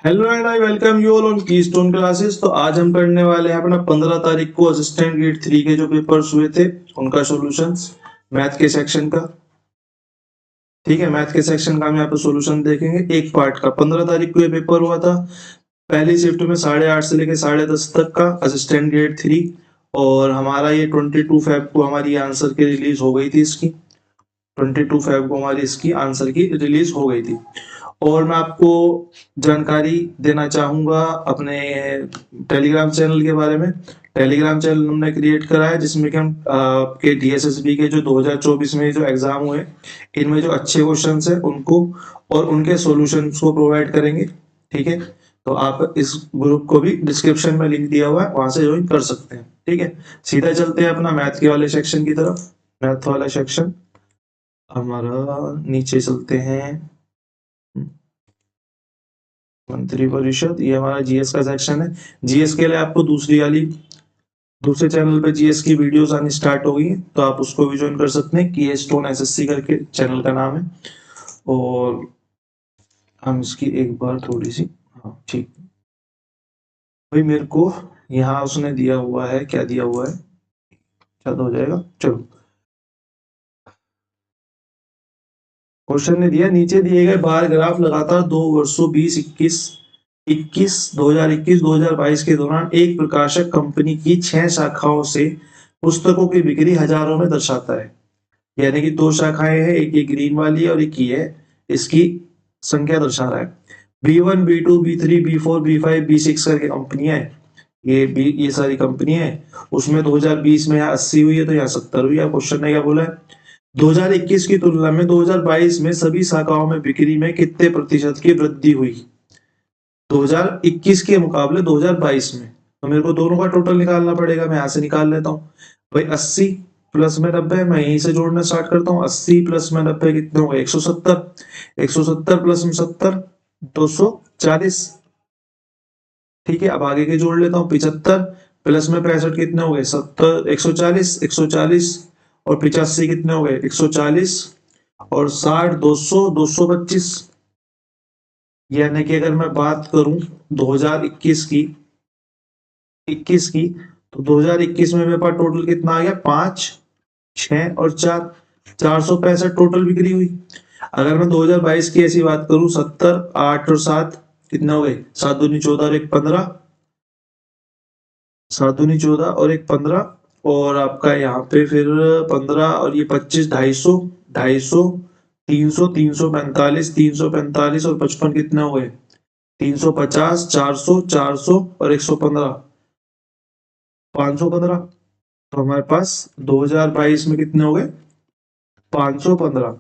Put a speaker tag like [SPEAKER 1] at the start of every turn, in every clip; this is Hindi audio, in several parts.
[SPEAKER 1] Hello and I welcome you all on keystone classes. तो आज हम पढ़ने वाले हैं अपना 15 तारीख को असिस्टेंट ग्रेड 3 के जो पेपर्स हुए थे उनका सॉल्यूशंस मैथ के सेक्शन का। ठीक है, मैथ के सेक्शन का हम यहाँ पे सॉल्यूशन देखेंगे एक पार्ट का। 15 तारीख को ये पेपर हुआ था पहली शिफ्ट में 8:30 से लेकर 10:30 तक का असिस्टेंट ग्रेड 3। और हमारा ये 22 फेब को हमारी आंसर की रिलीज हो गई थी इसकी। 22 फेब को हमारी इसकी आंसर की रिलीज हो गई थी। और मैं आपको जानकारी देना चाहूंगा अपने टेलीग्राम चैनल के बारे में। टेलीग्राम चैनल हमने क्रिएट करा है जिसमें कि हम के डीएसएसबी के जो 2024 में जो एग्जाम हुए इनमें जो अच्छे क्वेश्चन है उनको और उनके सॉल्यूशंस को प्रोवाइड करेंगे। ठीक है, तो आप इस ग्रुप को भी डिस्क्रिप्शन में लिंक दिया हुआ है, वहां से ज्वाइन कर सकते हैं। ठीक है, सीधा चलते हैं अपना मैथ के वाले सेक्शन की तरफ। मैथ वाला सेक्शन हमारा नीचे चलते हैं। मंत्री परिषद, ये हमारा जीएस का सेक्शन है। जीएस के लिए आपको दूसरे चैनल पे जीएस की वीडियोस आनी स्टार्ट हो गई हैं, तो आप उसको भी ज्वाइन कर सकते हैं। की स्टोन एसएससी करके चैनल का नाम है। और हम इसकी एक बार थोड़ी सी, हाँ ठीक भाई, मेरे को यहाँ उसने दिया हुआ है, क्या दिया हुआ है, क्या हो जाएगा। चलो, क्वेश्चन ने दिया नीचे दिए गए बार ग्राफ लगातार 2 वर्षों 2021 के दौरान एक प्रकाशक कंपनी की 6 शाखाओं से पुस्तकों की बिक्री हजारों में दर्शाता है। यानी कि 2 शाखाएं हैं, एक ये ग्रीन वाली है और एक ये है, इसकी संख्या दर्शा रहा है। B1, B2, B3, B4, B5, B6 करके कंपनियां हैं। ये सारी कंपनियां हैं। उसमें 2020 में यहाँ 80 हुई है, तो यहाँ 70 हुई है। क्वेश्चन ने क्या बोला है, 2021 की तुलना में 2022 में सभी शाखाओं में बिक्री में कितने प्रतिशत की वृद्धि हुई 2021 के मुकाबले 2022 में। तो मेरे को दोनों का टोटल निकालना पड़ेगा। मैं यहां से निकाल लेता हूँ भाई। 80 प्लस में 90, मैं यहीं से जोड़ना स्टार्ट करता हूँ। 80 प्लस में 90 कितने हो गए, 170। 170 प्लस में 70, 240। ठीक है, अब आगे के जोड़ लेता हूँ। 75 प्लस में 65 कितने हो गए, 70, 140। 140 और 85 कितने हो गए, 140 और 60, 200, 225। यानी कि अगर मैं बात करूं 2021 की, तो 2021 में मेरे पास टोटल कितना आ गया, 5, 6 और 4, 465 टोटल बिक्री हुई। अगर मैं 2022 की ऐसी बात करूं, 70, 8 और 7 कितने हो गए, 7 दूनी 14 और 1 15, 7 दूनी 14 और 1 15। और आपका यहाँ पे फिर 15 और ये 25, 250, 250, 300, 345, 345 और 55 कितने हो गए, 350, 400, 400 और 115, 515। तो हमारे पास 2022 में कितने हो गए, 515।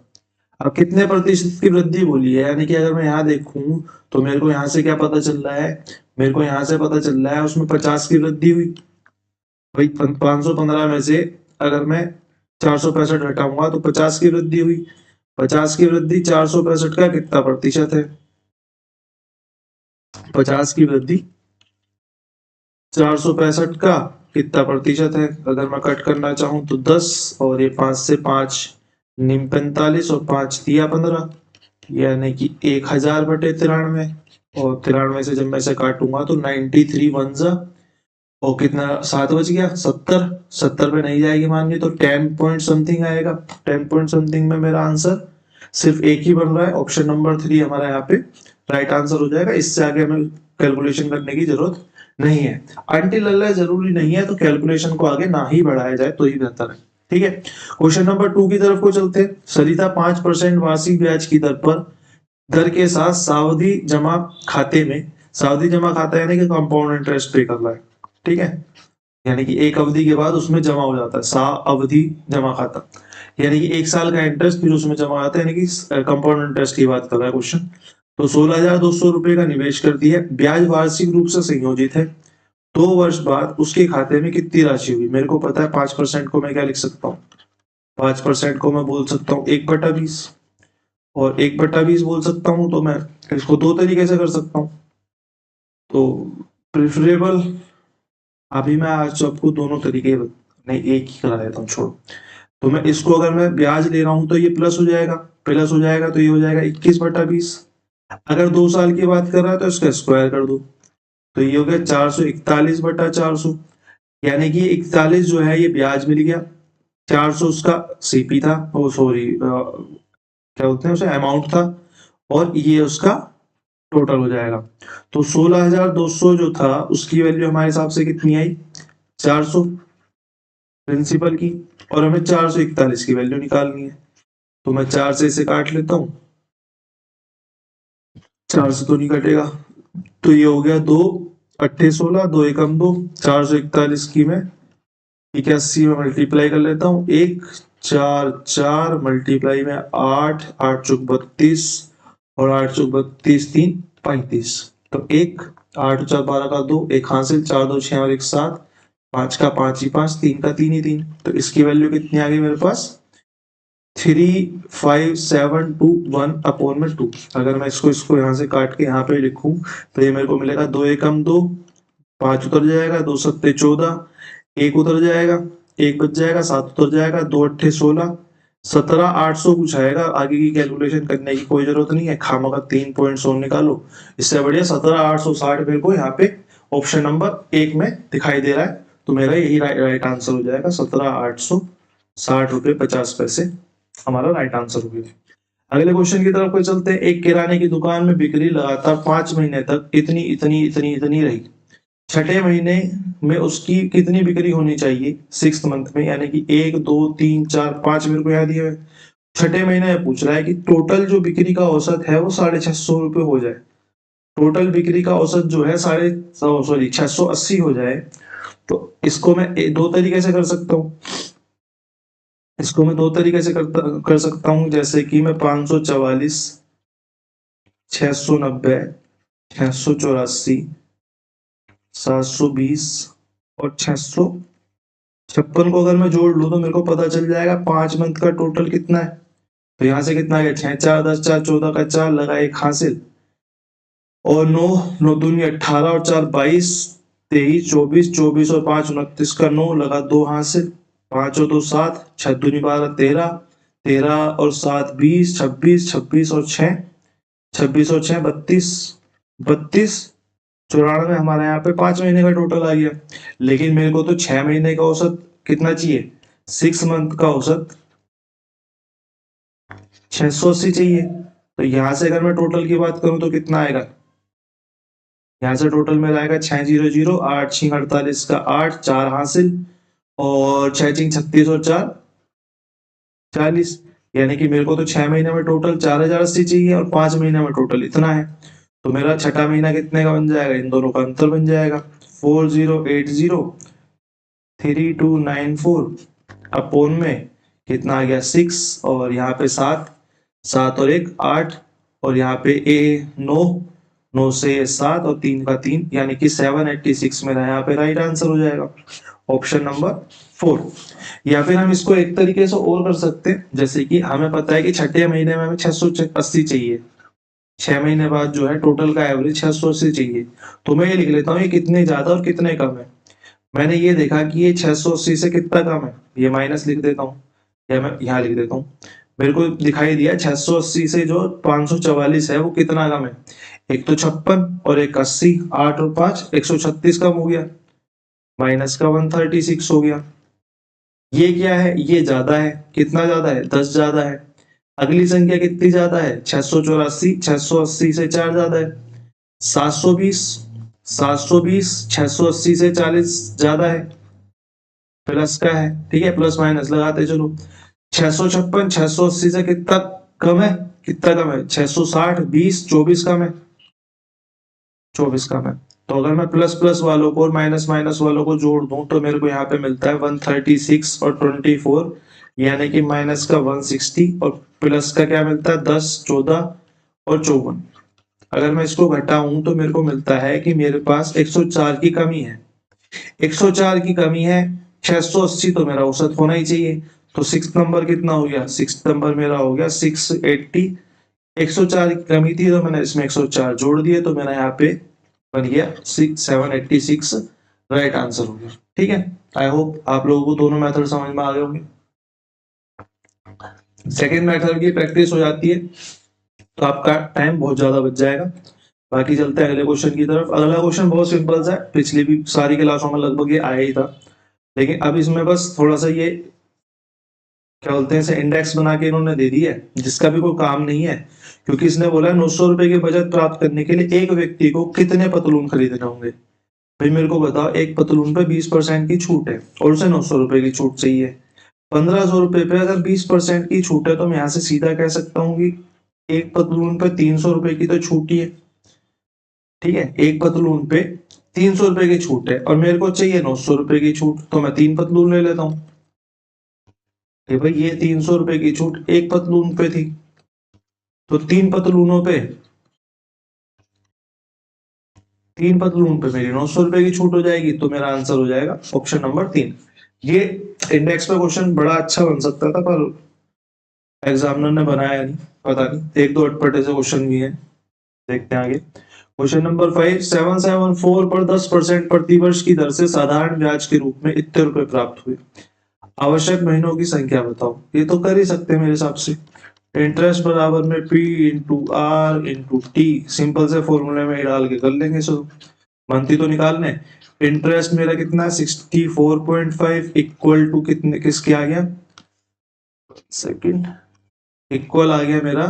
[SPEAKER 1] अब कितने प्रतिशत की वृद्धि बोली है, यानी कि अगर मैं यहाँ देखूं तो मेरे को यहाँ से क्या पता चल रहा है, मेरे को यहाँ से पता चल रहा है उसमें 50 की वृद्धि हुई भाई। 515 में से अगर मैं 465 हटाऊंगा तो 50 की वृद्धि हुई। 50 की वृद्धि 465 का कितना प्रतिशत है, 50 की वृद्धि 465 का कितना प्रतिशत है। अगर मैं कट करना चाहूं तो 10 और ये 5 से 5 निम 45 और 5 दिया 15, यानी कि 1000/93। और 93 से जब मैं इसे काटूंगा तो 93 वन जा और कितना 7 बच गया, 70। 70 पे नहीं जाएगी मानिए तो 10 पॉइंट समथिंग आएगा। 10 पॉइंट समथिंग में मेरा आंसर सिर्फ एक ही बन रहा है, ऑप्शन नंबर 3 हमारा यहाँ पे राइट आंसर हो जाएगा। इससे आगे हमें कैलकुलेशन करने की जरूरत नहीं है। अनटिल अल्लाह जरूरी नहीं है तो कैलकुलेशन को आगे ना ही बढ़ाया जाए तो ही बेहतर है। ठीक है, क्वेश्चन नंबर 2 की तरफ को चलते हैं। सरिता 5% वार्षिक ब्याज की दर के साथ सावधि जमा खाते में, सावधि जमा खाता यानी कि कंपाउंड इंटरेस्ट पे कर रहा है। ठीक है, यानी कि एक अवधि के बाद उसमें जमा हो जाता है, सावधि जमा खाता, यानी कि 1 साल का इंटरेस्ट फिर उसमें जमा आता है, यानी कि कंपाउंड इंटरेस्ट की बात कर रहा है क्वेश्चन। तो 16,200 रुपए का निवेश कर दिया, ब्याज वार्षिक रूप से संयोजित है। 2 वर्ष बाद उसके खाते में कितनी राशि हुई। मेरे को पता है 5% को मैं क्या लिख सकता हूँ, 5% को मैं बोल सकता हूँ 1/20 और 1/20 बोल सकता हूँ। तो मैं इसको 2 तरीके से कर सकता हूँ। तो प्रिफरेबल, अभी मैं आज आपको दोनों तरीके नहीं एक ही करा देता हूँ, छोड़ो। तो मैं इसको अगर मैं ब्याज ले रहा हूं तो ये प्लस हो जाएगा, तो ये हो जाएगा 21/20। अगर 2 साल की बात कर रहा है तो इसका स्क्वायर कर दो, तो ये हो गया 441 बटा 400, यानी कि 41 जो है ये ब्याज मिल गया, 400 उसका सीपी था, ओ सॉरी क्या बोलते हैं उसे, अमाउंट था, और ये उसका टोटल हो जाएगा। तो 16,200 जो था उसकी वैल्यू हमारे हिसाब से कितनी आई, 400 प्रिंसिपल की, और हमें 441 की वैल्यू निकालनी है। तो मैं 4 से इसे काट लेता हूँ, 4 से तो नहीं कटेगा, तो ये हो गया 2 अट्ठे 16, 2 एकम 2, 441 की मैं 81 में मल्टीप्लाई कर लेता हूँ, 1 4 4 मल्टीप्लाई में 8 8 चौक 32 और 8 चौक 32 3 35, तो 1 8 4 12 का 2, एक हासिल, 4 2 6 और 1 7, 5 का 5 ही 5, 3 का 3 ही 3, तो इसकी वैल्यू कितनी आ गई मेरे पास, 3571 अपॉन में 2। अगर मैं इसको यहाँ से काट के यहाँ पे लिखूं तो ये मेरे को मिलेगा 2 एकम 2, 5 उतर जाएगा, 2 सत्ते 14, 1 उतर जाएगा, 1 बच जाएगा, 7 उतर जाएगा, 2 अट्ठे 16, 17,800 कुछ आएगा। आगे की कैलकुलेशन करने की कोई जरूरत नहीं है, खामखा 3 पॉइंट सो निकालो, इससे बढ़िया 17,860 मेरे को यहाँ पे ऑप्शन नंबर 1 में दिखाई दे रहा है, तो मेरा यही राइट आंसर हो जाएगा, 17,860 रुपये 50 पैसे हमारा राइट आंसर हो गया। अगले क्वेश्चन की तरफ चलते हैं। एक किराने की दुकान में बिक्री लगातार 5 महीने तक इतनी इतनी इतनी इतनी रही, छठे महीने में उसकी कितनी बिक्री होनी चाहिए, 6th मंथ में, यानी कि 1 2 3 4 5 मेरे को यहाँ दिया है। छठे महीने में पूछ रहा है कि टोटल जो बिक्री का औसत है वो 650 रुपये हो जाए, टोटल बिक्री का औसत जो है 680 हो जाए। तो इसको मैं दो तरीके से कर सकता हूँ, इसको मैं दो तरीके से कर सकता हूँ, जैसे कि मैं 544 690 684 720 और 656 को अगर मैं जोड़ लूं तो मेरे को पता चल जाएगा 5 मंथ का टोटल कितना है। तो यहाँ से कितना आ गया, 6 4 10 4 14 का 4 लगा, एक हासिल, और 9 9 दूनी 18 और 4 22 23 24 24 और 5 29 का 9 लगा, 2 हासिल, 5 और 2 7, 6 दूनी 12 13 13 और 7 20 26 26 और 6 26 और 6 32 32 94 हमारे यहाँ पे 5 महीने का टोटल आ गया। लेकिन मेरे को तो 6 महीने का औसत कितना चाहिए, 6 मंथ का औसत 680 चाहिए। तो यहाँ से अगर मैं टोटल की बात करूं तो कितना आएगा, यहाँ से टोटल में आएगा 600 8 6 48 का 8 4 हासिल, और 6 6 36 और 4 40, यानी कि मेरे को तो 6 महीने में टोटल 4080 चाहिए और 5 महीने में टोटल इतना है। तो मेरा छठा महीना कितने का बन जाएगा, इन दोनों का अंतर बन जाएगा, 40803294 अपोन में कितना आ गया 6, और यहाँ पे 7 7 और 1 8, और यहाँ पे ए 9 9 से 7 और 3 का 3, यानी कि 786 मेरा यहाँ पे राइट आंसर हो जाएगा, ऑप्शन नंबर 4। या फिर हम इसको एक तरीके से और कर सकते हैं, जैसे कि हमें पता है कि छठे महीने में हमें 680 चाहिए, 6 महीने बाद जो है टोटल का एवरेज 680 चाहिए। तो मैं ये लिख लेता हूँ ये कितने ज्यादा और कितने कम है। मैंने ये देखा कि ये 680 से कितना कम है, ये माइनस लिख देता हूँ, या मैं यहाँ लिख देता हूँ। मेरे को दिखाई दिया 680 से जो 544 है वो कितना कम है, एक तो 56 और एक 80, 8 और 5 136 कम हो गया, माइनस का 136 हो गया। ये क्या है, ये ज्यादा है, कितना ज्यादा है, 10 ज्यादा है। अगली संख्या कितनी ज्यादा है, 684, 680 से 4 ज्यादा है, 720 720 680 से 40 ज्यादा है, प्लस का है, ठीक है, प्लस माइनस लगाते चलो। 656 680 से कितना कम है, कितना कम है, 660 20 24 कम है, 24 कम है। तो अगर मैं प्लस प्लस वालों को और माइनस माइनस वालों को जोड़ दूं तो मेरे को यहाँ पे मिलता है 136 और 24, यानी कि माइनस का 160, और प्लस का क्या मिलता है 10 14 और 54। अगर मैं इसको घटाऊं तो मेरे को मिलता है कि मेरे पास 104 की कमी है, 104 की कमी है, 680 तो मेरा औसत होना ही चाहिए। तो 6 नंबर कितना हो गया, 6 नंबर मेरा हो गया 680, 104 की कमी थी तो मैंने इसमें 104 जोड़ दिए, तो मेरा यहाँ पे बन गया 786 राइट आंसर हो गया। ठीक है, आई होप आप लोगों को दोनों मेथड समझ में आ गए होंगे। सेकेंड मेथड की प्रैक्टिस हो जाती है। तो आपका टाइम बहुत ज्यादा बच जाएगा। बाकी चलते हैं अगले क्वेश्चन की तरफ। अगला क्वेश्चन बहुत सिंपल सा है, पिछली भी सारी क्लासों में लगभग ये आया ही था, लेकिन अब इसमें बस थोड़ा सा ये क्या बोलते हैं इसे इंडेक्स बना के इन्होंने दे दिया है, जिसका भी कोई काम नहीं है, क्योंकि इसने बोला है 900 रुपए की बचत प्राप्त करने के लिए एक व्यक्ति को कितने पतलून खरीदने होंगे। भाई मेरे को बताओ, एक पतलून पे 20% की छूट है और उसे 900 रुपए की छूट चाहिए। 1500 रुपए पे अगर 20% की छूट है तो मैं यहाँ से सीधा कह सकता हूँ कि एक पतलून पे 300 रुपए की तो छूट ही है। ठीक है, एक पतलून पे 300 रुपए की छूट है और मेरे को चाहिए 900 रुपए की छूट, तो मैं 3 पतलून ले लेता हूँ। भाई ये 300 रुपए की छूट एक पतलून पे थी, तो तीन पतलून पे मेरी 900 रुपए की छूट हो जाएगी, तो मेरा आंसर हो जाएगा ऑप्शन नंबर 3। ये इंडेक्स पे क्वेश्चन बड़ा अच्छा बन सकता था, पर एग्जामिनर ने बनाया नहीं, पता नहीं, एक दो अटपटे से क्वेश्चन भी है। देखते हैं आगे। क्वेश्चन नंबर 5, 774 पर 10% प्रतिवर्ष की दर से साधारण ब्याज के रूप में इतने रुपए प्राप्त हुए। आवश्यक महीनों की संख्या बताओ। ये तो कर ही सकते हैं मेरे हिसाब से। इंटरेस्ट बराबर में P into R into T, simple से फॉर्मूले में डाल के कर लेंगे। सो मंथली तो निकालने। इंटरेस्ट मेरा कितना 64.5 इक्वल टू कितने, किसके आ गया, सेकंड, इक्वल आ गया मेरा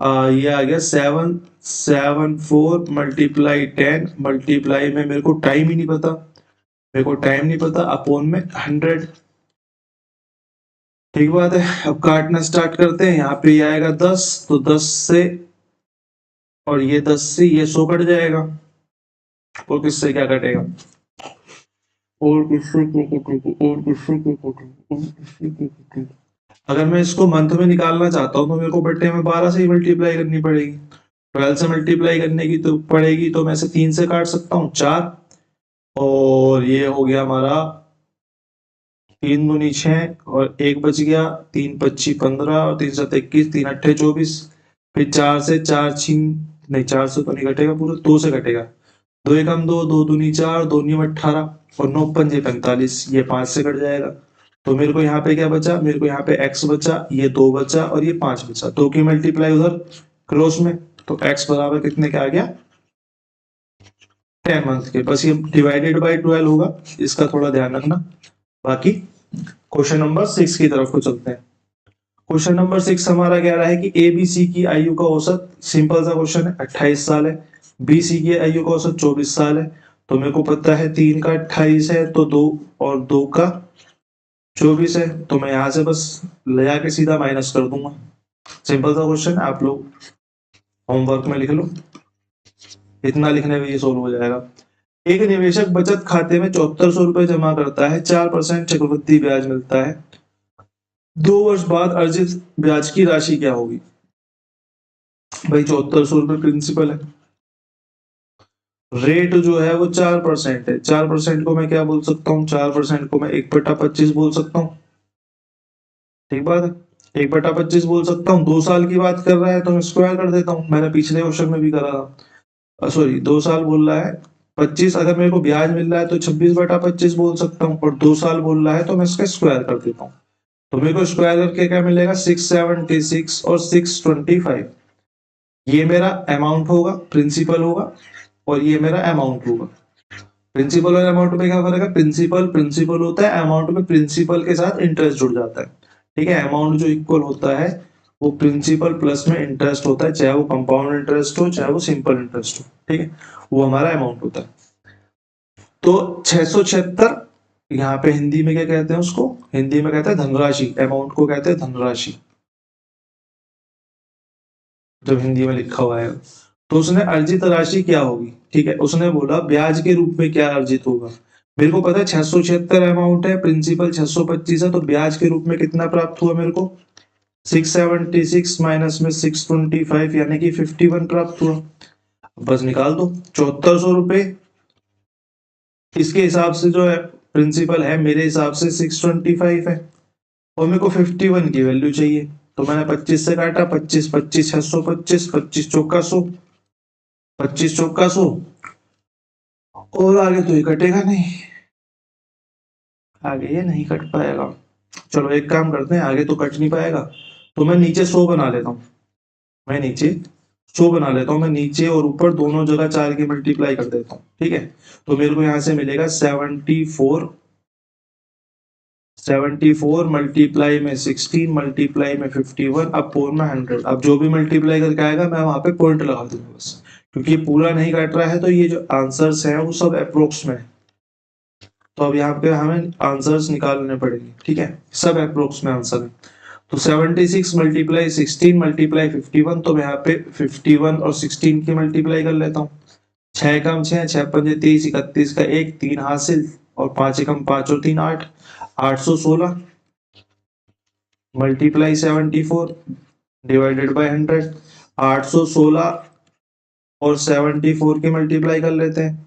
[SPEAKER 1] ये आ गया 774 मल्टीप्लाई 10 मल्टीप्लाई में मेरे को टाइम ही नहीं पता, अपॉन में 100। ठीक बात है, अब काटना स्टार्ट करते हैं। यहाँ पे ये आएगा 10, तो 10 से और ये 10 से ये 100 कट जाएगा, और किससे क्या कटेगा, और किससे क्या कटेगा, और किससे क्या कटेगा, और किससे क्या कटेगा। अगर मैं इसको मंथ में निकालना चाहता हूँ तो मेरे को बट्टे में 12 से ही मल्टीप्लाई करनी पड़ेगी। 12 से मल्टीप्लाई करने की तो पड़ेगी, तो मैं से 3 से काट सकता हूँ 4, और ये हो गया हमारा 3 दूनी 6 और एक बच गया, 3 25 15 और 3 7 21, 3 8 24, फिर 4 से 4 छीन, नहीं 4 से तो नहीं कटेगा पूरा, 2 से कटेगा, 2 एकम 2, 2 दूनी 4, 2 नी 18 और 9 पंजे 45, ये 5 से कट जाएगा। तो मेरे को यहाँ पे क्या बचा, मेरे को यहाँ पे x बचा, ये 2 बचा और ये 5 बचा, 2 की मल्टीप्लाई उधर क्रॉस में, तो x बराबर कितने का आ गया, 10 मंथ के। बस ये डिवाइडेड बाय 12 होगा, इसका थोड़ा ध्यान रखना। बाकी क्वेश्चन नंबर 6 की तरफ को चलते हैं। क्वेश्चन नंबर 6 हमारा कह रहा है कि ABC की आयु का औसत, सिंपल सा क्वेश्चन है, 28 साल है। BC की आयु का औसत 24 साल है। तो मेरे को पता है 3 का 28 है, तो 2 और 2 का 24 है, तो मैं यहां से बस ले जाके सीधा माइनस कर दूंगा। सिंपल सा क्वेश्चन, आप लोग होमवर्क में लिख लो, इतना लिखने में ये सोल्व हो जाएगा। एक निवेशक बचत खाते में 7400 रुपए जमा करता है, 4% चक्रवृद्धि ब्याज मिलता है। 2 वर्ष बाद अर्जित ब्याज की राशि क्या होगी। भाई 7400 रुपए प्रिंसिपल है, रेट जो है वो 4% है। 4% को मैं क्या बोल सकता हूँ, 4% को मैं 1/25 बोल सकता हूँ। ठीक बात है, 1/25 बोल सकता हूँ। 2 साल की बात कर रहा है तो मैं स्क्वायर कर देता हूँ, मैंने पिछले क्वेश्चन में भी करा था। सॉरी, 2 साल बोल रहा है 25, अगर मेरे को ब्याज मिल रहा है तो 26/25 बोल सकता हूँ, और 2 साल बोल रहा है तो मैं इसका स्क्वायर कर देता हूँ। तो मेरे को स्क्वायर करके क्या मिलेगा, 676 और 625। ये मेरा अमाउंट होगा, प्रिंसिपल होगा, और ये मेरा अमाउंट होगा। प्रिंसिपल और अमाउंट में क्या फर्क है, प्रिंसिपल प्रिंसिपल होता है, अमाउंट में प्रिंसिपल के साथ इंटरेस्ट जुड़ जाता है। ठीक है, अमाउंट जो इक्वल होता है वो प्रिंसिपल प्लस में इंटरेस्ट होता है, चाहे वो कंपाउंड इंटरेस्ट हो चाहे वो सिंपल इंटरेस्ट हो। ठीक है, वो हमारा अमाउंट होता है। तो 676 यहाँ पे हिंदी में क्या कहते हैं उसको, हिंदी में कहते हैं धनराशि, अमाउंट को कहते हैं धनराशि, जब हिंदी में लिखा हुआ है। तो उसने अर्जित राशि क्या होगी, ठीक है, उसने बोला ब्याज के रूप में क्या अर्जित होगा। मेरे को पता है 676 अमाउंट है, प्रिंसिपल 625 है, तो ब्याज के रूप में कितना प्राप्त हुआ मेरे को, 676 माइनस में 625 यानी कि 51 प्राप्त हुआ। बस निकाल दो 7400 रुपए, इसके हिसाब से जो है प्रिंसिपल है मेरे हिसाब से 625 है, और मेरे को 51 की वैल्यू चाहिए। तो मैंने 25 से काटा, 25 25 625, 25 चौका 100, 25 चौका 100, और आगे तो ये कटेगा नहीं, आगे ये नहीं कट पाएगा। चलो एक काम करते हैं, आगे तो कट नहीं पाएगा, तो मैं नीचे 100 बना लेता हूँ। मैं नीचे 100 बना लेता हूँ, मैं नीचे और ऊपर दोनों जगह 4 की मल्टीप्लाई कर देता हूँ, ठीक है। तो मेरे को यहाँ से मिलेगा 74 मल्टीप्लाई में 16 मल्टीप्लाई में 51 अब 4 में 100। अब जो भी मल्टीप्लाई करके आएगा मैं वहां पे पॉइंट लगा दूंगा बस, क्योंकि ये पूरा नहीं काट रहा है तो ये जो आंसर्स हैं वो सब अप्रोक्स में है। तो अब यहाँ पे हमें आंसर्स निकालने पड़ेंगे, ठीक है, सब अप्रोक्स में आंसर है। तो 76 मल्टीप्लाई 16 मल्टीप्लाई 51, तो मैं यहाँ पे 51 और 16 की मल्टीप्लाई कर लेता हूँ। 6 कम 6, 6 पंजे 30, 31 का 1, 3 हासिल, और 5 एकम 5 और 3 8, 816 मल्टीप्लाई 74 डिवाइडेड बाय 100, 816 और 74 की मल्टीप्लाई कर लेते हैं।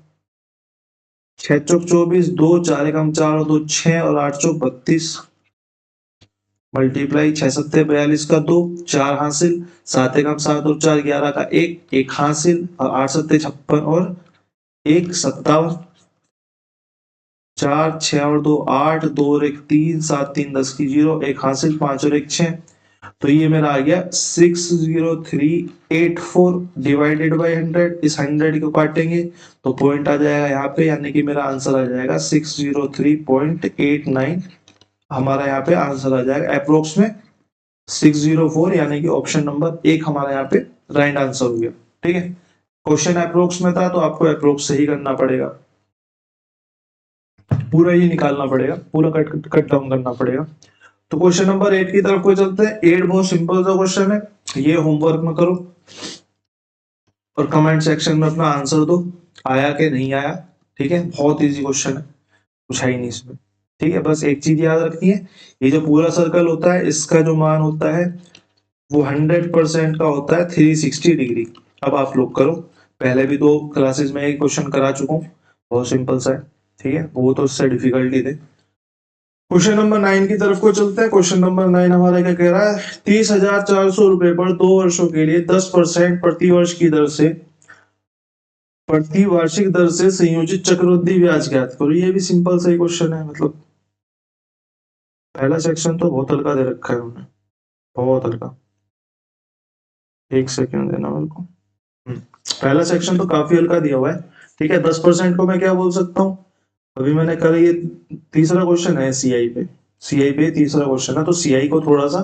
[SPEAKER 1] 6 चौक 24, 2 4 एकम 4 और 2 6 और 8 चौक 32 मल्टीप्लाई 6 सत्ते 42 का 2, 4 हासिल, 7 एकम 7 और 4 11 का 1, 1 हासिल, और 8 सत्ते 56 और 1 57, 4 6 और 2 8, 2 और 1 3, 7 3 10 की 0, 1 हासिल, 5 और 1 6। तो ये मेरा आ गया 60384 डिवाइडेड बाय 100। इस 100 को काटेंगे तो पॉइंट आ जाएगा यहाँ पे, यानी कि मेरा आंसर आ जाएगा 603.89। हमारा यहाँ पे आंसर आ जाएगा अप्रोक्स में 604, यानी कि ऑप्शन नंबर 1 हमारा यहाँ पे राइट आंसर हो गया, ठीक है। क्वेश्चन अप्रोक्स में था तो आपको अप्रोक्स सही करना पड़ेगा, पूरा ये निकालना पड़ेगा, पूरा कट डाउन करना पड़ेगा। तो क्वेश्चन नंबर 8 की तरफ कोई चलते हैं। 8 बहुत सिंपल सा क्वेश्चन है, ये होमवर्क में करो और कमेंट सेक्शन में अपना आंसर दो, आया कि नहीं आया, ठीक है। बहुत इजी क्वेश्चन है, कुछ है ही नहीं इसमें, ठीक है। बस एक चीज याद रखनी है, ये जो पूरा सर्कल होता है इसका जो मान होता है वो 100% का होता है 360 डिग्री। अब आप लोग करो, पहले भी 2 क्लासेस में एक क्वेश्चन करा चुका हूँ, बहुत सिंपल सा है, ठीक है, वो तो उससे डिफिकल्टी थे। क्वेश्चन नंबर 9 की तरफ को चलते हैं। क्वेश्चन नंबर 9 हमारा क्या कह रहा है, 30,400 रुपए पर 2 वर्षों के लिए 10% प्रतिवर्ष की दर से प्रतिवार्षिक दर से संयोजित चक्रवृद्धि ब्याज ज्ञात करो। ये भी सिंपल सा ही क्वेश्चन है, मतलब पहला सेक्शन तो बहुत हल्का दे रखा है उन्होंने, बहुत हल्का। एक सेकंड देना मेरे को। पहला सेक्शन तो काफी हल्का दिया हुआ है, ठीक है। 10% को मैं क्या बोल सकता हूँ, अभी मैंने कल ये तीसरा क्वेश्चन है सीआई पे तीसरा क्वेश्चन है, तो सीआई को थोड़ा सा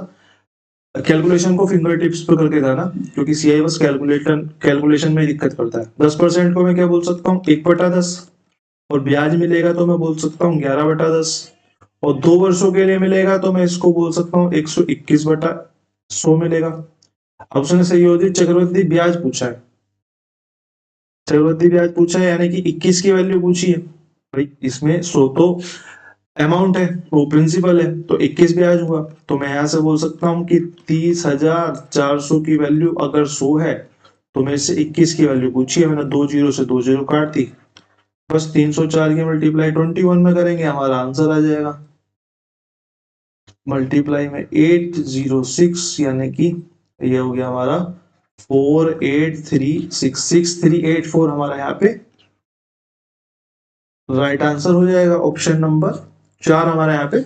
[SPEAKER 1] कैलकुलेशन को फिंगर टिप्स पे करके था ना, क्योंकि सीआई बस कैलकुलेशन में दिक्कत करता है। 10% को मैं क्या बोल सकता हूँ, 1/10, और ब्याज मिलेगा तो मैं बोल सकता हूँ 11/10, और 2 वर्षों के लिए मिलेगा तो मैं इसको बोल सकता हूँ 121/100 मिलेगा। अब उसने संयोजित चक्रवृद्धि ब्याज पूछा है, चक्रवृद्धि ब्याज पूछा है यानी कि 21 की वैल्यू पूछी है भाई। इसमें 100 तो अमाउंट है, वो प्रिंसिपल है, तो 21 ब्याज हुआ। तो मैं यहां से बोल सकता हूँ कि 30,400 की वैल्यू अगर 100 है तो मेरे से 21 की वैल्यू पूछी है, मैंने 2 जीरो से 2 जीरो काट दी, बस 304 की मल्टीप्लाई 21 में करेंगे, हमारा आंसर आ जाएगा। मल्टीप्लाई में 806, यानी कि ये हो गया हमारा 48366384 हमारा यहाँ पे राइट आंसर हो जाएगा। ऑप्शन नंबर 4 हमारा यहाँ पे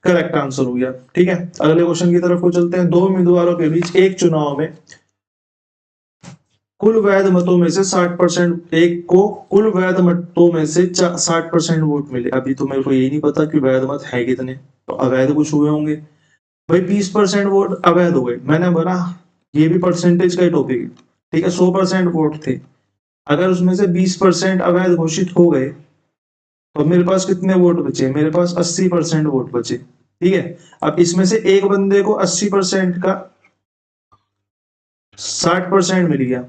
[SPEAKER 1] करेक्ट आंसर हो गया, ठीक है। अगले क्वेश्चन की तरफ को चलते हैं। 2 उम्मीदवारों के बीच एक चुनाव में कुल वैध मतों में से 60%, एक को कुल वैध मतों में से 60% वोट मिले। अभी तो मेरे को यही नहीं पता कि वैध मत है कितने, तो अवैध कुछ हुए होंगे भाई। 20% वोट अवैध हो गए, मैंने बोला ये भी परसेंटेज का ही टॉपिक है, ठीक है। 100% वोट थे, अगर उसमें से 20% अवैध घोषित हो गए तो मेरे पास कितने वोट बचे, मेरे पास 80% वोट बचे, ठीक है। अब इसमें से एक बंदे को 80% का 60% मिल गया,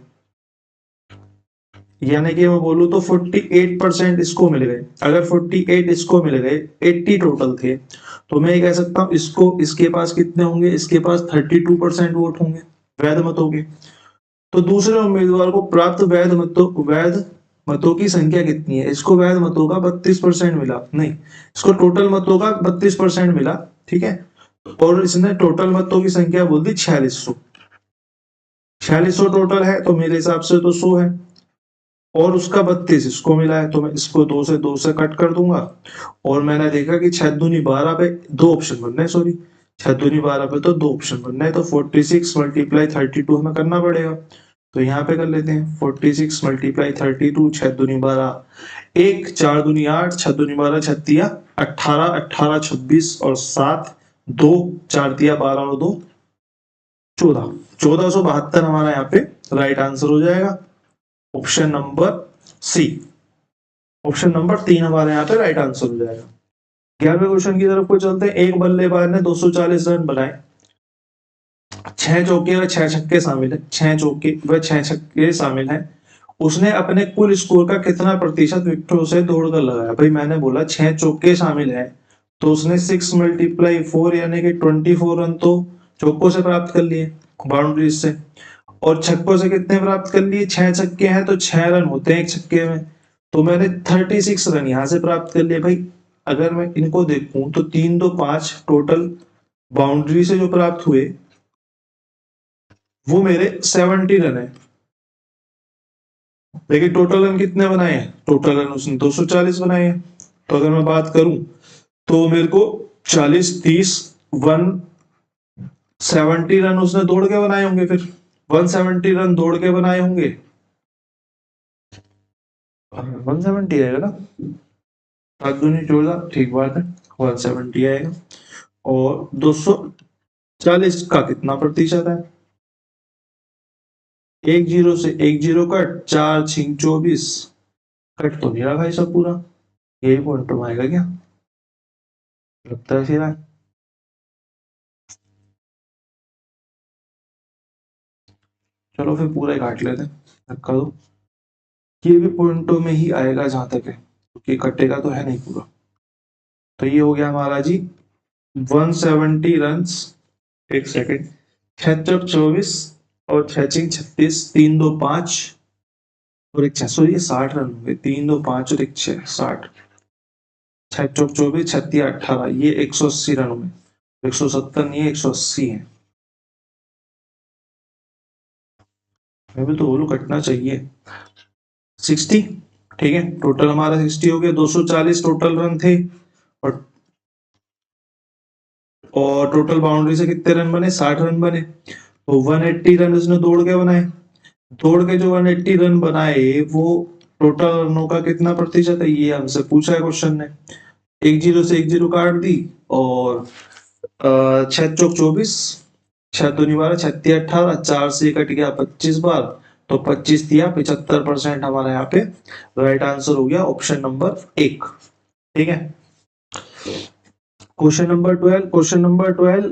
[SPEAKER 1] यानी कि मैं बोलूं तो 48% इसको मिल गए। अगर 48 इसको मिल गए, 80 टोटल थे, तो मैं ये कह सकता हूं इसको, इसके पास कितने होंगे, इसके पास 32% वोट होंगे वैध मतों के। तो दूसरे उम्मीदवार को प्राप्त वैध मतों की संख्या कितनी है, इसको वैध मतों का 32% मिला, नहीं, इसको टोटल मतों का 32% मिला, ठीक है। और इसने टोटल मतों की संख्या बोल दी 4600, 4600 टोटल है, तो मेरे हिसाब से तो 100 है, और उसका 32 इसको मिला है, तो मैं इसको 2 से कट कर दूंगा। और मैंने देखा कि 6 दूनी 12 पे 2 ऑप्शन बन रहे हैं, सॉरी 6 दूनी 12 पे तो 2 ऑप्शन बनना है, तो 46 मल्टीप्लाई 32 हमें करना पड़ेगा। तो यहाँ पे कर लेते हैं 46 मल्टीप्लाई 32, 6 दूनी 12, 1 4 दूनी 8, 6 दूनी 12, 6 तिया 18, 18 26 और 7, 2 4 तिया 12 और 2 14, 1472 हमारा यहाँ पे राइट आंसर हो जाएगा। Option number C, option number 3 हमारे यहाँ पे राइट आंसर हो जाएगा। 11वें क्वेश्चन की तरफ को चलते हैं। एक बल्लेबाज ने 240 रन बनाए, 6 चौके व 6 छक्के शामिल है, 6 चौके व 6 छक्के शामिल हैं। उसने अपने कुल स्कोर का कितना प्रतिशत विकेटों से दौड़कर लगाया? भाई मैंने बोला 6 चौके शामिल है, तो उसने 6 मल्टीप्लाई 4 यानी कि 24 रन तो चौकों से प्राप्त कर लिए बाउंड्रीज से, और छक्कों से कितने प्राप्त कर लिए? 6 छक्के हैं तो 6 रन होते हैं एक छक्के में, तो मैंने 36 रन यहां से प्राप्त कर लिए। भाई अगर मैं इनको देखूं तो 3 2 5 टोटल बाउंड्री से जो प्राप्त हुए वो मेरे 70 रन है। लेकिन टोटल रन कितने बनाए हैं? टोटल रन उसने 240 बनाए हैं। तो अगर मैं बात करूं तो मेरे को 40 30 170 रन उसने दौड़ के बनाए होंगे, फिर 170 रन दौड़ के बनाए होंगे, 170 आएगा ना, 7 दूनी 14, ठीक बात है, 170 आएगा। और 240 का कितना प्रतिशत है? 1 0 से 1 0 कट, 4 6 24, कट तो नहीं रहा भाई सब पूरा, यही पॉइंट आएगा क्या? लगता है फिर चलो फिर पूरा ही काट लेते हैं, धक्का दो, ये भी पॉइंटों में ही आएगा जहां तक है, क्योंकि कटेगा तो है नहीं पूरा। तो ये हो गया हमारा जी 170 रन। एक सेकेंड, 6 चौक 24 और 6 चिंग 36, 3 2 5 और एक 6, सॉरी 60 रन हुए, 3 2 5 और एक 6 60, 6 चौक 24 36 18, ये 180 रन हुए, 170 नहीं है 180 है। मैं भी तो बोलूं कटना चाहिए 60, ठीक है, टोटल हमारा 60 हो गया। 240 टोटल रन थे और टोटल बाउंड्री से कितने रन बने? 60 रन बने, तो 180 रन उसने दौड़ के बनाए। दौड़ के जो 180 रन बनाए वो टोटल रनों का कितना प्रतिशत है, ये हमसे पूछा है क्वेश्चन ने। 1 0 से 1 0 काट दी और 6 चौक 24, 6 दूनी 12, 6 तिया 18, 4 से कट गया 25 बार, तो 25 तिया 75% हमारा यहाँ पे राइट आंसर हो गया, ऑप्शन नंबर 1, ठीक है। क्वेश्चन नंबर 12, क्वेश्चन नंबर 12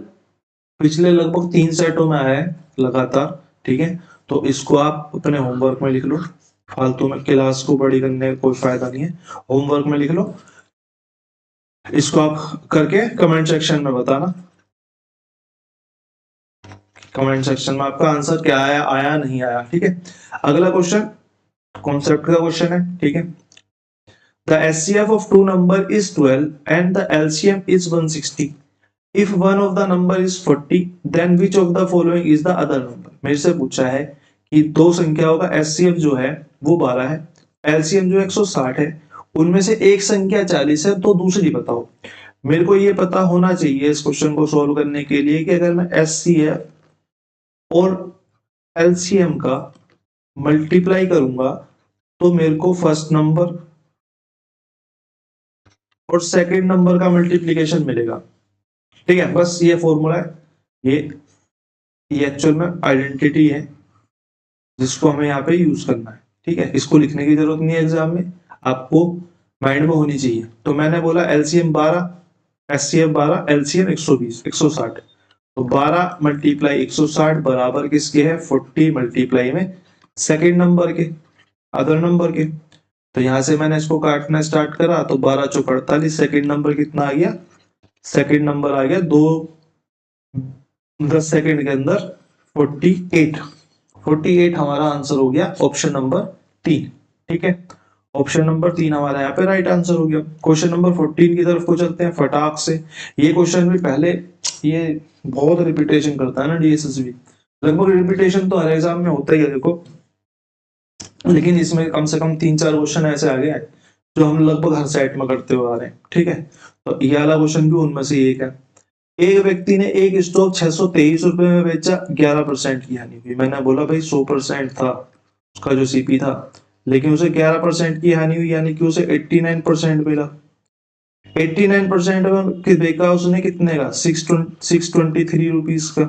[SPEAKER 1] पिछले लगभग 3 सेटों में आया है लगातार, ठीक है, तो इसको आप अपने होमवर्क में लिख लो, फालतू में क्लास को बड़ी करने का कोई फायदा नहीं है, होमवर्क में लिख लो, इसको आप करके कमेंट सेक्शन में बताना, कमेंट सेक्शन में आपका आंसर क्या आया, आया नहीं आया, ठीक है। अगला क्वेश्चन कॉन्सेप्ट का क्वेश्चन है, ठीक है। The SCF of two number is 12 and the LCM is 160. If one of the number is 40, then which of the following is the other number? मेरे से पूछा है कि दो संख्याओं का SCF जो है वो 12 है, LCM जो 160 है, उनमें से एक संख्या 40 है, तो दूसरी बताओ। मेरे को ये पता होना चाहिए इस क्वेश्चन को सॉल्व करने के लिए कि अगर मैं SCF और LCM का मल्टीप्लाई करूंगा तो मेरे को फर्स्ट नंबर और सेकंड नंबर का मल्टीप्लिकेशन मिलेगा, ठीक है, बस ये फॉर्मूला है, ये एक्चुअल में आइडेंटिटी है जिसको हमें यहाँ पे यूज करना है, ठीक है। इसको लिखने की जरूरत नहीं है एग्जाम में, आपको माइंड में होनी चाहिए। तो मैंने बोला एलसीएम 12, एचसीएफ 12, एलसीएम 120 160, तो 12 मल्टीप्लाई 160 बराबर किसके है? 40 मल्टीप्लाई में सेकंड नंबर के, अदर नंबर के। तो यहां से मैंने इसको काटना स्टार्ट करा तो 12 चौक 48, सेकंड नंबर कितना आ गया? सेकंड नंबर आ गया 10 सेकंड के अंदर 48 हमारा आंसर हो गया, ऑप्शन नंबर 3, ठीक है। ऑप्शन नंबर 3 हमारा यहाँ पे राइट आंसर हो गया। क्वेश्चन नंबर 14 की तरफ को चलते हैं फटाक से। ये क्वेश्चन भी पहले ये बहुत रिपीटेशन करता है ना डीएसएसबी, लगभग रिपीटेशन तो हर एग्जाम में होता ही है देखो, लेकिन इसमें कम से कम 3-4 क्वेश्चन ऐसे आ गए जो हम लगभग हर सेट में करते हुए आ रहे हैं, ठीक है। तो ये वाला क्वेश्चन भी उनमें से एक है। एक व्यक्ति ने एक स्टॉक 623 रुपए में बेचा, 11% की हानि हुई। मैंने बोला भाई 100% था उसका जो सीपी था, लेकिन उसे 11% की हानि हुई, यानी कि उसे 89% मिला। 89% में बेचा उसने कितने का? 623 रुपीज का।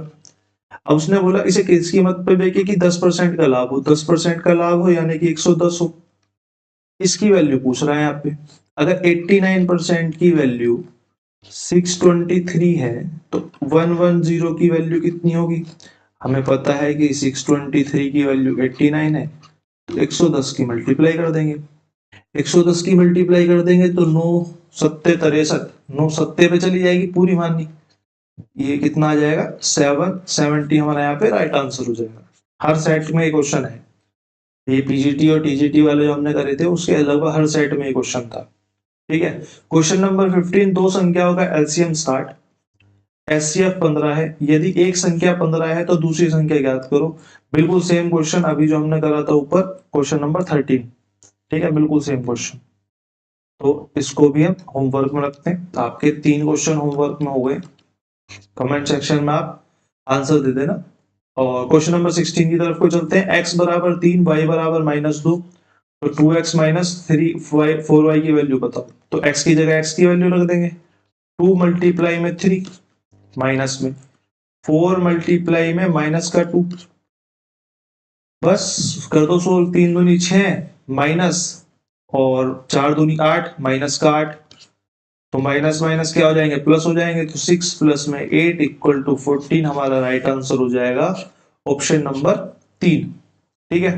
[SPEAKER 1] अब उसने बोला इसे किस कीमत पे बेचे कि 10% का लाभ हो। 10% का लाभ हो यानी कि 110 हो। इसकी वैल्यू पूछ रहा है यहाँ पे। अगर 89% की वैल्यू 623 है तो 110 की वैल्यू कितनी होगी? हमें पता है कि 623 की वैल्यू 89 है, तो 110 की मल्टीप्लाई कर देंगे। 110 की मल्टीप्लाई कर देंगे तो 9 सत्ते 63, 9 सत्ते पे चली जाएगी पूरी मानी। ये कितना आ जाएगा? 770 हमारा यहाँ पे राइट आंसर हो जाएगा। हर सेट में एक क्वेश्चन है, ये पीजीटी और टीजीटी वाले जो हमने करे थे उसके अलावा हर सेट में एक क्वेश्चन था। ठीक है। क्वेश्चन नंबर 15, दो संख्याओं का एलसीएम 60, एचसीएफ 15 है। यदि एक संख्या 15 है तो दूसरी संख्या ज्ञात करो। बिल्कुल सेम क्वेश्चन अभी जो हमने करा था ऊपर, क्वेश्चन नंबर 13। ठीक है, बिल्कुल सेम क्वेश्चन। तो इसको भी हम होमवर्क में रखते हैं। तो आपके 3 क्वेश्चन होमवर्क में हो गए। कमेंट सेक्शन में आप आंसर दे देना। और क्वेश्चन नंबर 16 की तरफ को चलते हैं। x बराबर 3, y बराबर -2, तो 2x माइनस 4y की वैल्यू बताओ। तो x की जगह x की वैल्यू रख देंगे। 2 मल्टीप्लाई में 3, माइनस में 4 मल्टीप्लाई में माइनस का 2, बस कर दो सोल्व। 3 दूनी 6 माइनस, और 4 दूनी 8 माइनस का 8, तो माइनस माइनस क्या हो जाएंगे? प्लस हो जाएंगे। तो 6 प्लस में 8 इक्वल टू 14 हमारा राइट आंसर हो जाएगा ऑप्शन नंबर 3। ठीक है।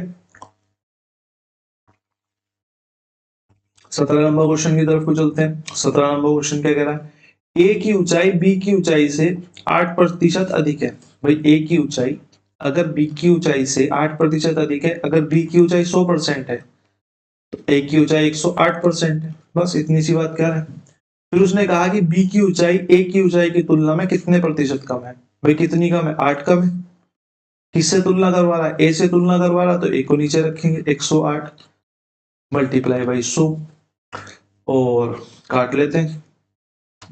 [SPEAKER 1] 17 नंबर क्वेश्चन की तरफ को चलते हैं। 17 नंबर क्वेश्चन क्या कह रहा है? ए की ऊंचाई बी की ऊंचाई से 8% अधिक है। भाई ए की ऊंचाई अगर बी की ऊंचाई से 8% अधिक है, अगर बी की ऊंचाई 100% है तो ए की ऊंचाई 108% है। बस इतनी सी बात कह रहा है। फिर उसने कहा कि बी की ऊंचाई ए की ऊंचाई की तुलना में कितने प्रतिशत कम है। भाई कितनी कम है? 8 कम है। किससे तुलना करवा रहा है? ए से तुलना करवा रहा है, तो ए को नीचे रखेंगे। 108 मल्टीप्लाई बाई 100 और काट लेते हैं।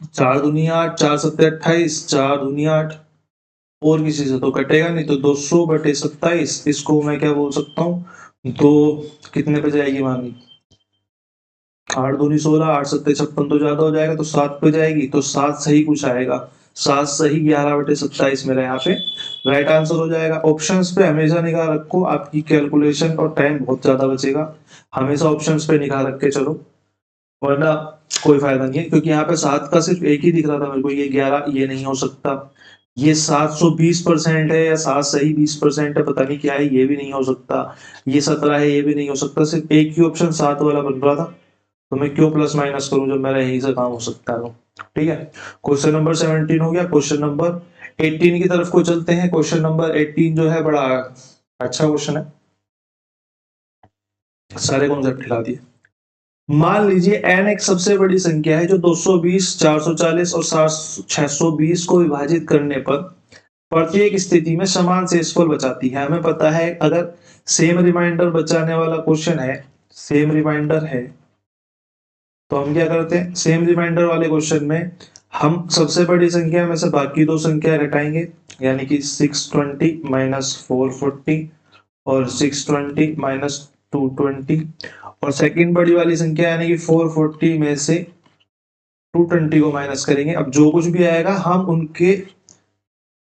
[SPEAKER 1] 4 दूनी 8, 4 सत्ते 28, 4 दूनी 8, और किसी से तो कटेगा नहीं, तो 200 बटे 27, इसको मैं क्या बोल सकता हूँ? तो कितने पे जाएगी मानी? 8 दूनी 16, 8 सत्ते 56, तो ज्यादा हो जाएगा, तो 7 पे जाएगी। तो 7 सही कुछ आएगा। 7 सही 11 बटे 27 मेरा यहाँ पे राइट आंसर हो जाएगा। ऑप्शंस पे हमेशा निगाह रखो, आपकी कैलकुलेशन और टाइम बहुत ज्यादा बचेगा। हमेशा ऑप्शंस पे निगाह रख के चलो, वरना कोई फायदा नहीं है। क्योंकि यहाँ पे 7 का सिर्फ एक ही दिख रहा था मेरे को, ये 11 ये नहीं हो सकता। ये 720% है, या 7 सही 20% है, पता नहीं क्या है, ये भी नहीं हो सकता। ये 17 है, ये भी नहीं हो सकता। सिर्फ एक ही ऑप्शन 7 वाला बन रहा था, तो मैं क्यों प्लस माइनस करूं जब मेरा यही से काम हो सकता है। ठीक है। क्वेश्चन नंबर 17 हो गया। क्वेश्चन नंबर 18 की तरफ को चलते हैं। क्वेश्चन नंबर 18 जो है बड़ा अच्छा क्वेश्चन है, सारे कॉन्सेप्ट खिला दिए। मान लीजिए n एक सबसे बड़ी संख्या है जो 220, 440 और 620 को विभाजित करने पर प्रत्येक स्थिति में समान शेषफल बचाती है। हमें पता है अगर सेम रिमाइंडर बचाने वाला क्वेश्चन है, सेम रिमाइंडर है, तो हम क्या करते हैं? सेम रिमाइंडर वाले क्वेश्चन में हम सबसे बड़ी संख्या में से बाकी दो संख्या घटाएंगे, यानी कि 620 माइनस 440 और 620 माइनस 220, और सेकंड बड़ी वाली संख्या यानी कि 440 में से 220 को माइनस करेंगे। अब जो कुछ भी आएगा हम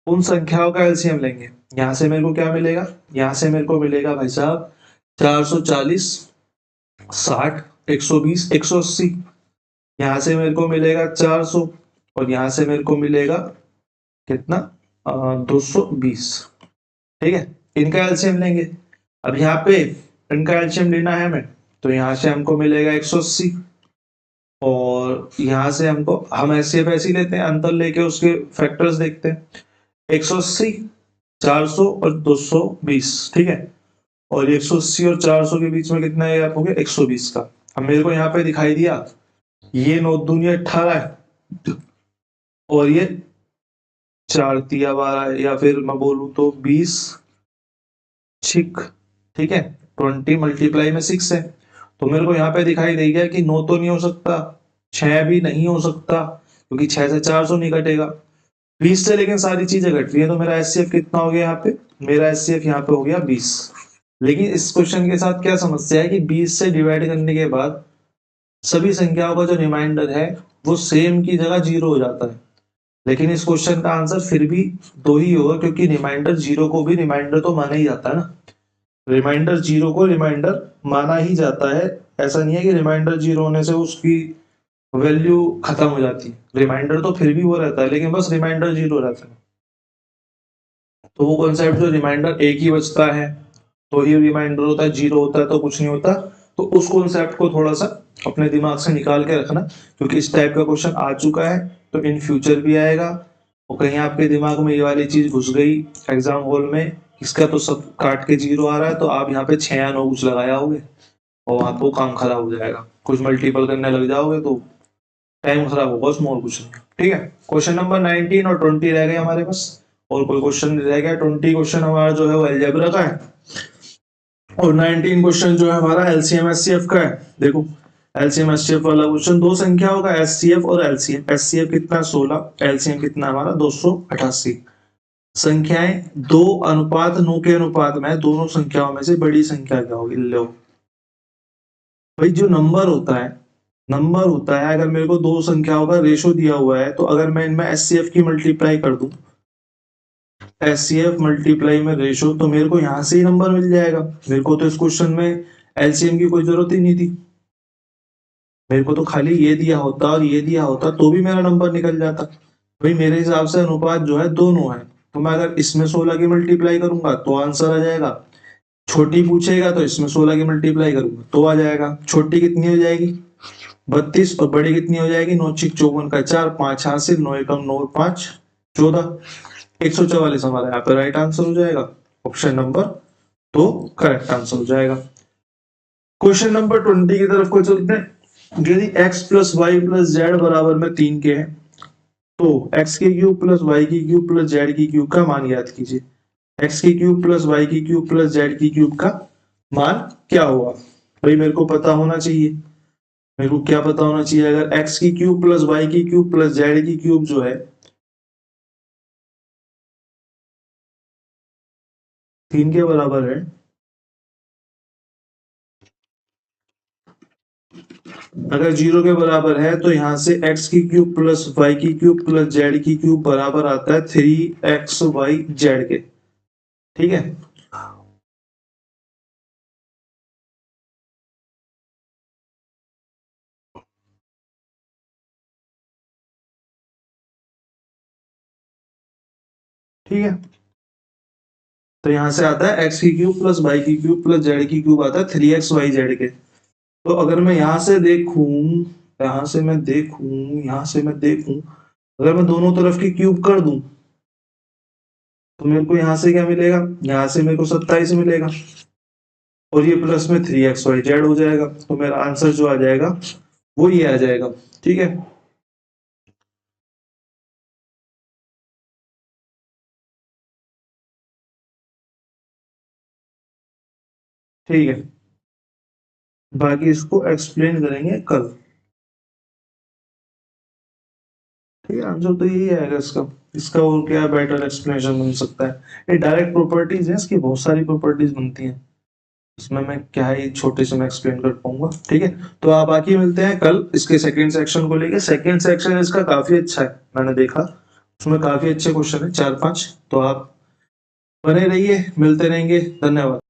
[SPEAKER 1] उन संख्याओं का एलसीएम लेंगे। यहां से मेरे को क्या मिलेगा? यहां से मेरे को मिलेगा भाई साहब 440, 60, 120, 180। यहां से मेरे को मिलेगा 400, और यहां से मेरे को मिलेगा कितना? 220। ठीक है, इनका एलसीएम लेंगे। अब यहाँ पे इनका एलसीएम लेना है हमें, तो यहाँ से हमको मिलेगा 180, और यहाँ से हमको, हम ऐसे ही लेते हैं, अंतर लेके उसके फैक्टर्स देखते हैं। 180, 400 और 220। ठीक है, और 180 और 400 के बीच में कितना गैप हो गया? 120 का। अब मेरे को यहाँ पे दिखाई दिया ये 9 दूनी 18 है, और ये 4 तिया 12, या फिर मैं बोलूं तो 20 छिक। ठीक है, 20 मल्टीप्लाई में 6 है, तो मेरे को यहाँ पे दिखाई दे गया कि 9 तो नहीं हो सकता, 6 भी नहीं हो सकता, क्योंकि 6 से 400 नहीं कटेगा। 20 से लेकिन सारी चीजें घट रही है, तो मेरा एचसीएफ कितना हो गया यहाँ पे, मेरा एचसीएफ यहाँ पे हो गया 20। लेकिन इस क्वेश्चन के साथ क्या समस्या है कि 20 से डिवाइड करने के बाद सभी संख्याओं का जो रिमाइंडर है वो सेम की जगह 0 हो जाता है। लेकिन इस क्वेश्चन का आंसर फिर भी 2 ही होगा, क्योंकि रिमाइंडर 0 को भी रिमाइंडर तो माना ही जाता है ना, रिमाइंडर 0 को रिमाइंडर माना ही जाता है। ऐसा नहीं है कि रिमाइंडर 0 होने से उसकी वैल्यू खत्म हो जाती है, रिमाइंडर तो फिर भी वो रहता है, लेकिन बस रिमाइंडर 0 रहता है। तो वो कॉन्सेप्ट जो रिमाइंडर एक ही बचता है तो ही रिमाइंडर होता है, 0 होता है तो कुछ नहीं होता। तो उस कॉन्सेप्ट को थोड़ा सा अपने दिमाग से निकाल के रखना, क्योंकि इस टाइप का क्वेश्चन आ चुका है तो इन फ्यूचर भी आएगा। और कहीं आपके दिमाग में ये वाली चीज घुस गई एग्जाम हॉल में, इसका तो सब काट के 0 आ रहा है, तो आप यहाँ पे 6 या 9 कुछ लगाया होगे और आपको काम खराब हो जाएगा, कुछ मल्टीपल करने लग जाओगे तो टाइम खराब होगा उसमें, और कुछ नहीं। ठीक है, क्वेश्चन नंबर 19 और 20 रह गए हमारे पास, और कोई क्वेश्चन रह गया। 20 क्वेश्चन हमारा जो है वो अलजेब्रा का है, और 19 क्वेश्चन जो है हमारा एलसीएम एचसीएफ का है। देखो एलसीएम एचसीएफ वाला क्वेश्चन, दो संख्याओं का एचसीएफ और एलसीएम। एचसीएफ कितना 16, एलसीएम कितना हमारा 288। संख्याएं 2:9 के अनुपात में, दोनों संख्याओं में से बड़ी संख्या क्या होगी? लो भाई, जो नंबर होता है अगर मेरे को दो संख्याओं का रेशो दिया हुआ है, तो अगर मैं इनमें एचसीएफ की मल्टीप्लाई कर दूं, एचसीएफ मल्टीप्लाई में रेशो, तो मेरे को यहां से ही नंबर मिल जाएगा। मेरे को तो इस क्वेश्चन में एलसीएम की कोई जरूरत ही नहीं थी, मेरे को तो खाली ये दिया होता और ये दिया होता तो भी मेरा नंबर निकल जाता। भाई मेरे हिसाब से अनुपात जो है दोनों है, तो मैं अगर इसमें 16 की मल्टीप्लाई करूंगा तो आंसर आ जाएगा, छोटी पूछेगा तो इसमें 16 की मल्टीप्लाई करूंगा तो आ जाएगा। छोटी कितनी हो जाएगी? 32, और बड़ी कितनी हो जाएगी? 9 6 54 का 4, 5 हासिल, 9 एकम 9 5 14, 144 हमारा यहाँ पे राइट आंसर हो जाएगा। ऑप्शन नंबर 2 करेक्ट आंसर हो जाएगा। क्वेश्चन नंबर 20 की तरफ को चलते हैं। यदि x plus Y plus Z बराबर में 3 के हैं, तो x की क्यूब प्लस वाई की क्यूब प्लस जेड की क्यूब का मान याद कीजिए। x की क्यूब प्लस वाई की क्यूब प्लस जेड की क्यूब का मान क्या हुआ? भाई मेरे को पता होना चाहिए, मेरे को क्या पता होना चाहिए? अगर x की क्यूब प्लस वाई की क्यूब प्लस जेड की क्यूब जो है 3 के बराबर है, अगर 0 के बराबर है, तो यहां से x की क्यूब प्लस वाई की क्यूब प्लस जेड की क्यूब बराबर आता है 3xy जेड के। ठीक है, ठीक है, तो यहां से आता है x की क्यूब प्लस वाई की क्यूब प्लस जेड की क्यूब आता है 3xy जेड के। तो अगर मैं यहां से देखूं, अगर मैं दोनों तरफ की क्यूब कर दूं, तो मेरे को यहां से क्या मिलेगा? यहां से मेरे को 27 मिलेगा, और ये प्लस में 3xy जेड हो जाएगा। तो मेरा आंसर जो आ जाएगा वो ये आ जाएगा। ठीक है, ठीक है, बाकी इसको एक्सप्लेन करेंगे कल। ठीक है, आंसर तो यही आएगा इसका। इसका और क्या बेटर एक्सप्लेनेशन बन सकता है? ये डायरेक्ट प्रॉपर्टीज है, इसकी बहुत सारी प्रॉपर्टीज बनती हैं, इसमें मैं क्या ही छोटे से मैं एक्सप्लेन कर पाऊंगा। ठीक है, तो आप बाकी मिलते हैं कल इसके सेकंड सेक्शन को लेके। सेकंड सेक्शन इसका काफी अच्छा है, मैंने देखा उसमें काफी अच्छे क्वेश्चन है 4-5, तो आप बने रहिए, मिलते रहेंगे। धन्यवाद।